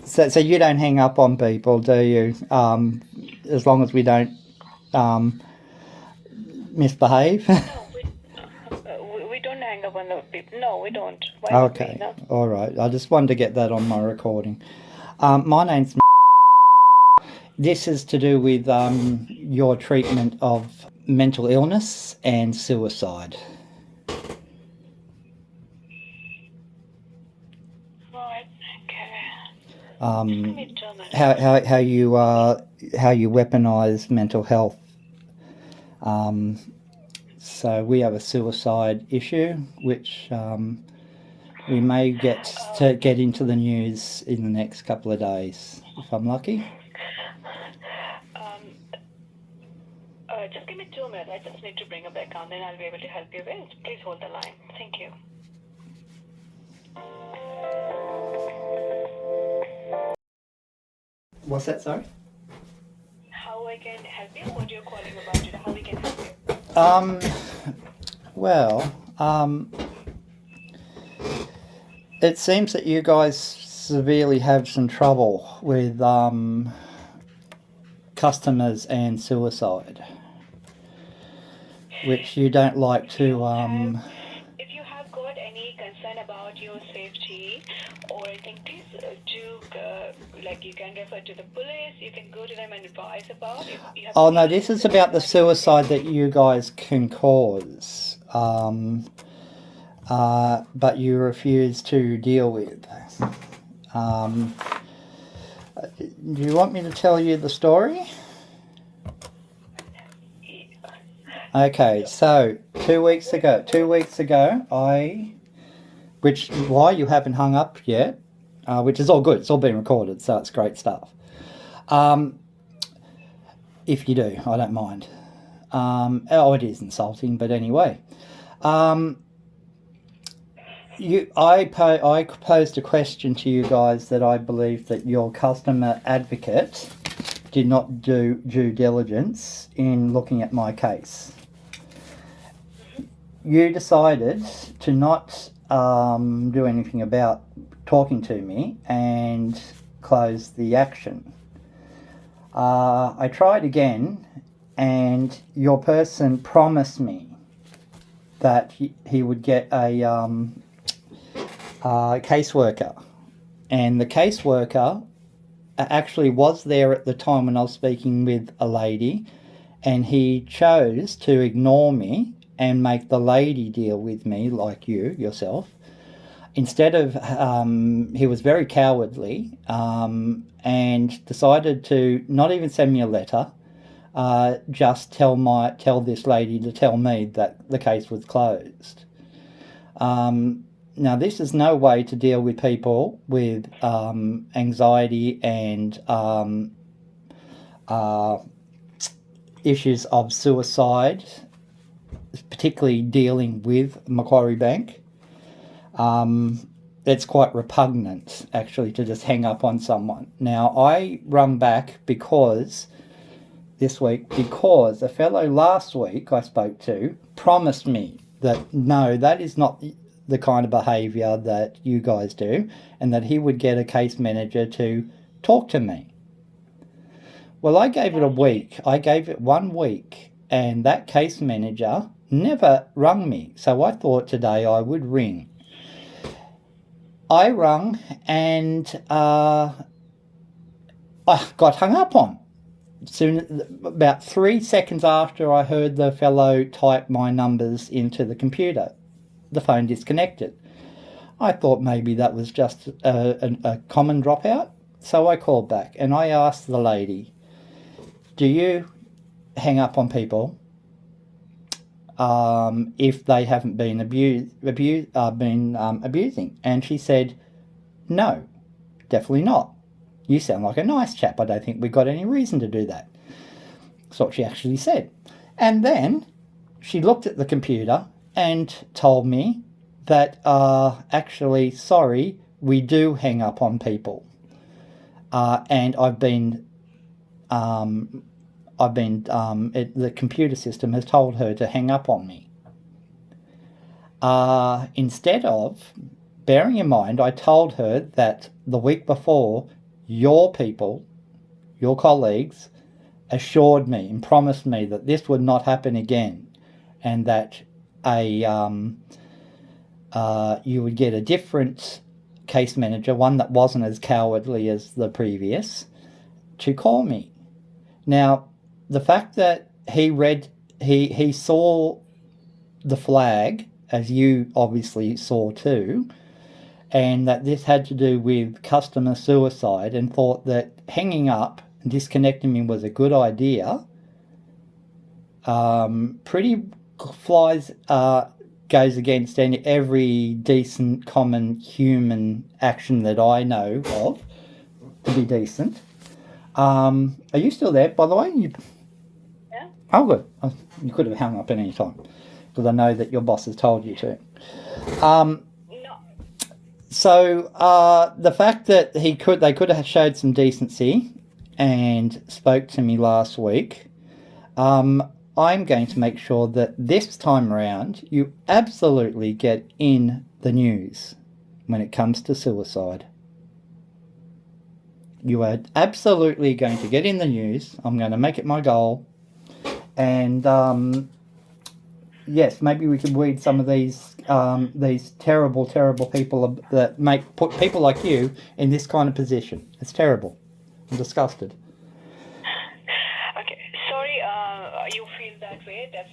So you don't hang up on people, do you? As long as we don't misbehave. No, we don't hang up on the people. No, we don't. Why would we? Okay, No. all right. I just wanted to get that on my recording. My name's. This is to do with your treatment of mental illness and suicide. Right. Okay. Just give Um, me 2 minutes. how you weaponise mental health. So we have a suicide issue, which we may get into the news in the next couple of days, if I'm lucky. Just give me 2 minutes. I just need to bring her back on, then I'll be able to help you with. Please hold the line. Thank you. What's that, sorry? How I can help you? What you're calling about today? How we can help you? Well, it seems that you guys severely have some trouble with customers and suicide, which you don't like to. If you have got any concern about your safety or anything, please you can refer to the police. You can go to them and advise about. Oh no, this is about the suicide that you guys can cause, but you refuse to deal with. Do you want me to tell you the story? Okay, so 2 weeks ago, why you haven't hung up yet, which is all good, it's all been recorded, so it's great stuff. If you do, I don't mind. It is insulting, but anyway. I posed a question to you guys that I believe that your customer advocate did not do due diligence in looking at my case. You decided to not do anything about talking to me and close the action. I tried again, and your person promised me that he would get a caseworker, and the caseworker actually was there at the time when I was speaking with a lady, and he chose to ignore me and make the lady deal with me like yourself. Instead of, he was very cowardly and decided to not even send me a letter, just tell this lady to tell me that the case was closed. Now, this is no way to deal with people with anxiety and issues of suicide, particularly dealing with Macquarie Bank. It's quite repugnant, actually, to just hang up on someone. Now, I rung back this week because a fellow last week I spoke to promised me that no, that is not the kind of behaviour that you guys do, and that he would get a case manager to talk to me. Well, I gave it a week. I gave it 1 week, and that case manager never rung me. So I thought today I would ring. I rung, and I got hung up on. Soon, about 3 seconds after I heard the fellow type my numbers into the computer, the phone disconnected. I thought maybe that was just a common dropout. So I called back and I asked the lady, do you hang up on people if they haven't been abusing? And she said, no, definitely not. You sound like a nice chap. I don't think we've got any reason to do that. That's what she actually said. And then she looked at the computer and told me that actually, sorry, we do hang up on people. And the computer system has told her to hang up on me. Instead of, bearing in mind, I told her that the week before your people, your colleagues, assured me and promised me that this would not happen again, and that you would get a different case manager, one that wasn't as cowardly as the previous, to call me. Now, the fact that he saw the flag, as you obviously saw too, and that this had to do with customer suicide, and thought that hanging up and disconnecting me was a good idea, pretty flies goes against every decent common human action that I know of to be decent. Are you still there, by the way? Yeah. Oh, good. You could have hung up at any time, because I know that your boss has told you to. No. So the fact that they could have showed some decency and spoke to me last week, I'm going to make sure that this time around you absolutely get in the news when it comes to suicide. You are absolutely going to get in the news. I'm going to make it my goal. And yes, maybe we could weed some of these terrible, terrible people that put people like you in this kind of position. It's terrible. I'm disgusted. Okay. Sorry, you feel that way. That's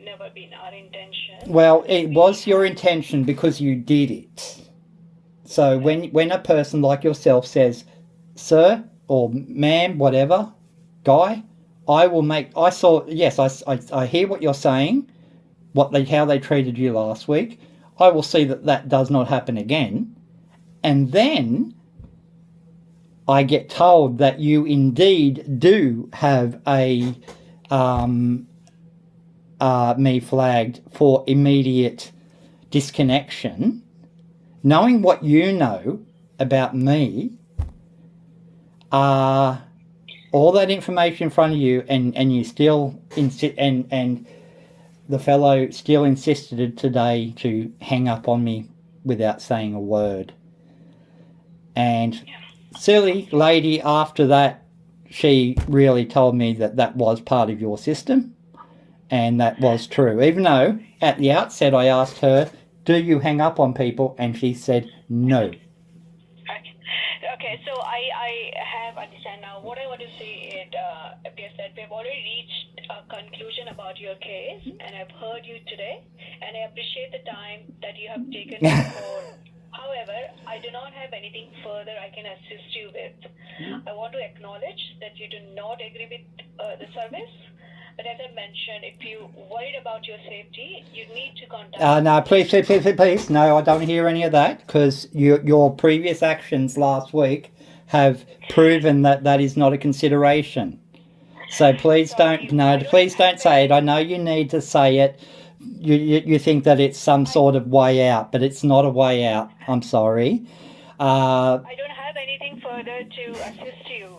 never been our intention. Well, it was your intention because you did it. So when a person like yourself says, "Sir," or "Ma'am," whatever, "Guy," I hear what you're saying, how they treated you last week. I will see that does not happen again. And then I get told that you indeed do have me flagged for immediate disconnection. Knowing what you know about me, all that information in front of you, and you still and the fellow still insisted today to hang up on me without saying a word. And silly lady, after that, she really told me that was part of your system, and that was true. Even though at the outset I asked her, "Do you hang up on people?" and she said no. Okay, so I have understand now. What I want to say is, appears that we've already reached a conclusion about your case, and I've heard you today, and I appreciate the time that you have taken for. However, I do not have anything further I can assist you with. I want to acknowledge that you do not agree with the service. But as I mentioned, if you worried about your safety, you need to contact. No, please. No, I don't hear any of that, because your previous actions last week have proven that is not a consideration. So please don't say it. I know you need to say it. You think that it's some sort of way out, but it's not a way out. I'm sorry. I don't have anything further to assist you.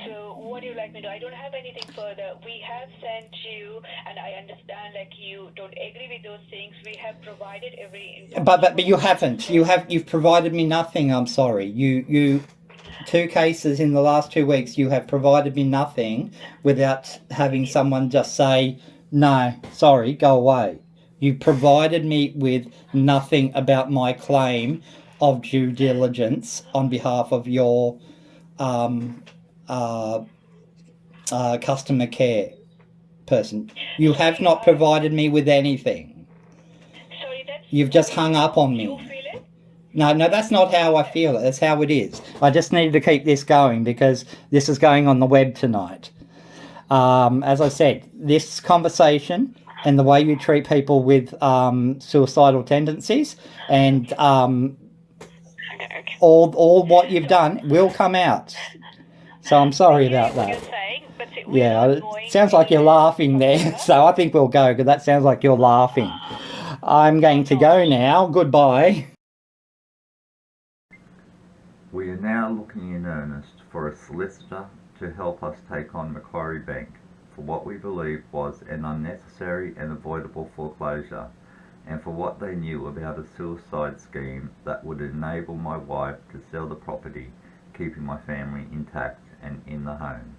So what do you like me to do? I don't have anything further. We have sent you, and I understand like you don't agree with those things. We have provided every information. But you haven't. You've provided me nothing. I'm sorry. You 2 cases in the last 2 weeks. You have provided me nothing without having someone just say, "No, sorry, go away." You provided me with nothing about my claim of due diligence on behalf of your customer care person. You have not provided me with anything. Sorry, You've just hung up on me. You feel it? No, that's not how I feel it. That's how it is. I just needed to keep this going because this is going on the web tonight. As I said, this conversation and the way you treat people with suicidal tendencies and all what you've done will come out. So I'm sorry about that. Yeah, it sounds like you're laughing there. So I think we'll go, because that sounds like you're laughing. I'm going to go now. Goodbye. We are now looking in earnest for a solicitor to help us take on Macquarie Bank for what we believe was an unnecessary and avoidable foreclosure, and for what they knew about a suicide scheme that would enable my wife to sell the property, keeping my family intact and in the home.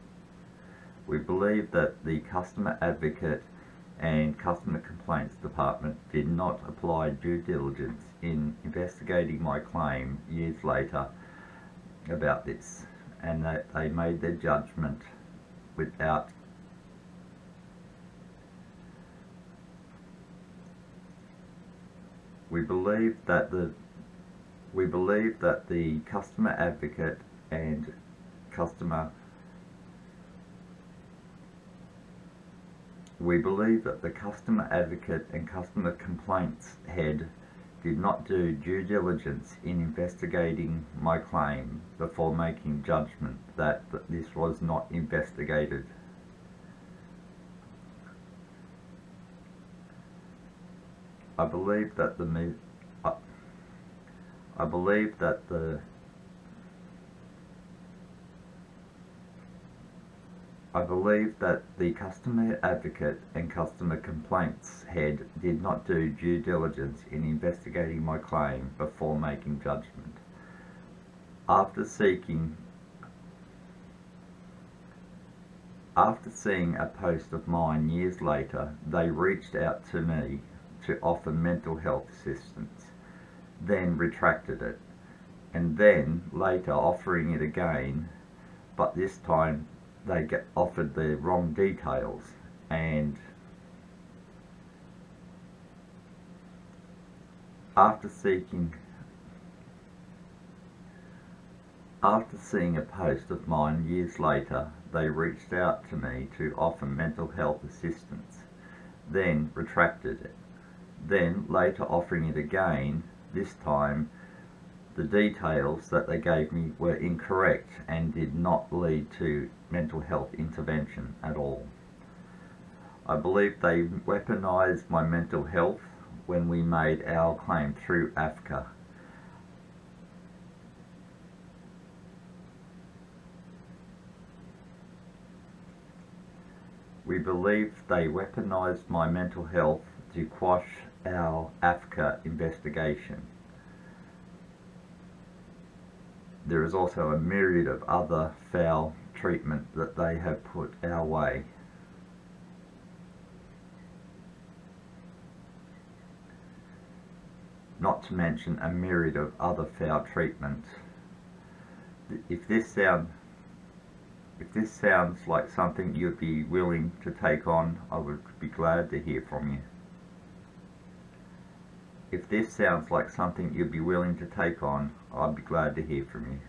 We believe that the Customer Advocate and Customer Complaints Department did not apply due diligence in investigating my claim years later about this, and that they made their judgment without We believe that the Customer Advocate and Customer Complaints Head did not do due diligence in investigating my claim before making judgment that this was not investigated. I believe that the Customer Advocate and Customer Complaints Head did not do due diligence in investigating my claim before making judgment. After seeing a post of mine years later, they reached out to me to offer mental health assistance, then retracted it, and then later offering it again, but this time they offered the wrong details, and after seeing a post of mine years later, they reached out to me to offer mental health assistance, then retracted it, then later offering it again. This time the details that they gave me were incorrect and did not lead to mental health intervention at all. I believe they weaponized my mental health when we made our claim through AFCA. We believe they weaponized my mental health to quash our AFCA investigation. There is also a myriad of other foul treatment that they have put our way. Not to mention a myriad of other foul treatment. If this sounds like something you'd be willing to take on, I would be glad to hear from you. If this sounds like something you'd be willing to take on, I'd be glad to hear from you.